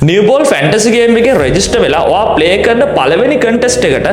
New ball fantasy game එකේ register වෙලා ඔයා ප්ලේ කරන පළවෙනි කන්ටෙස්ට් එකට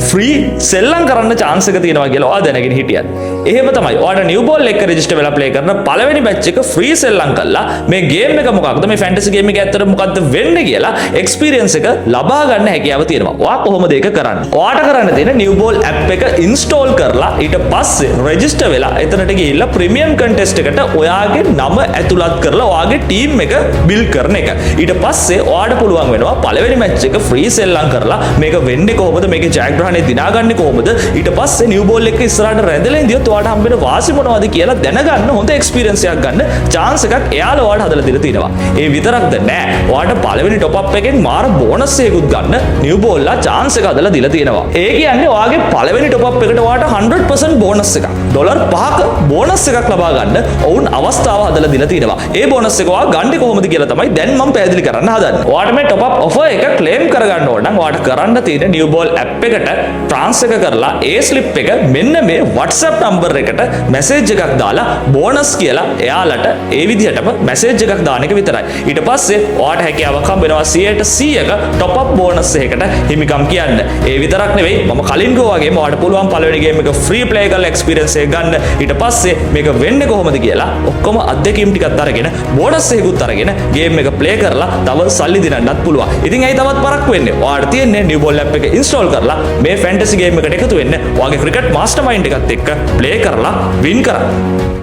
ෆ්‍රී සෙල්ලම් කරන්න chance එක තියෙනවා කියලා ඔයා දැනගෙන හිටියත්. එහෙම තමයි. ඔයාට නිව් බෝල් එක රෙජිස්ටර් වෙලා ප්ලේ කරන පළවෙනි බැච් එක ෆ්‍රී සෙල්ලම් කළා මේ ගේම් එක මොකක්ද මේ ෆැන්ටසි ගේම් එක ඇත්තට මොකක්ද වෙන්නේ කියලා එක්ස්පීරියන්ස් එක ලබා ගන්න හැකියාව තියෙනවා. ඔයා කොහොමද ඒක කරන්නේ? ඔයාට කරන්න තියෙන නිව් බෝල් ඇප් එක ඉන්ස්ටෝල් කරලා ඊට පස්සේ රෙජිස්ටර් වෙලා එතනට ගිහිල්ලා ප්‍රීමියම් කන්ටෙස්ට් එකට ඔයාගේ නම ඇතුළත් කරලා ඔයාගේ ටීම් එක බිල්ඩ් කරන එක. ඊට පස්සේ ඔයාට පුළුවන් වෙනවා පළවෙනි මැච් එක ෆ්‍රී සෙල්ලම් කරලා මේක වෙන්නේ කොහොමද මේකේ ජයග්‍රහණය දිනාගන්නේ කොහොමද ඊට පස්සේ නිව් බෝල් එක ඉස්සරහට රැඳලා ඉඳියොත් ඔයාට හම්බෙන වාසි මොනවද කියලා දැනගන්න හොඳ එක්ස්පීරියන්ස් එකක් ගන්න chance එකක් එයාලා ඔයාට හදලා දීලා තියෙනවා. ඒ විතරක්ද නෑ ඔයාට පළවෙනි টොප් අප් එකෙන් මාර බෝනස් එකකුත් ගන්න නිව් බෝල්ලා chance එක හදලා දීලා තියෙනවා. ඒ කියන්නේ ඔයාගේ පළවෙනි টොප් අප් එකට ඔයාට 100% බෝනස් එකක්. ඩොලර් 5ක බෝනස් එකක් ලබා ගන්න ඔවුන් අවස්ථාව හදලා දීලා තියෙනවා. ඒ බෝනස් එක ඔයා ගන්නේ කොහොමද කියලා තමයි දැන් මම පැහැදිලි කරන්න හදන්නේ. ඔයාට මේ top up offer එක claim කරගන්න ඕන නම් ඔයාට කරන්න තියෙන new ball app එකට transfer කරලා ඒ slip එක මෙන්න මේ WhatsApp number එකට message එකක් දාලා bonus කියලා එයාලට ඒ විදිහටම message එකක් දාන එක විතරයි. ඊට පස්සේ ඔයාට හැකියාවක් හම්බ වෙනවා 100%ක top up bonus එකකට හිමිකම් කියන්න. ඒ විතරක් නෙවෙයි මම කලින් ගෝ වගේම ඔයාට පුළුවන් පළවෙනි game එක free play කරලා experience එක ගන්න. ඊට පස්සේ මේක වෙන්නේ කොහොමද කියලා ඔක්කොම අත්දැකීම් ටිකක් අරගෙන bonus එකකුත් අරගෙන game එක play කරලා තව සල්ලි දිනන්නත් පුළුවන්. ඉතින් ඇයි තවත් පරක් වෙන්නේ? ඔයාට තියෙන්නේ new ball app එක install කරලා මේ fantasy game එකට එකතු වෙන්න. ඔයාගේ cricket mastermind එකත් එක්ක play කරලා win කරන්න.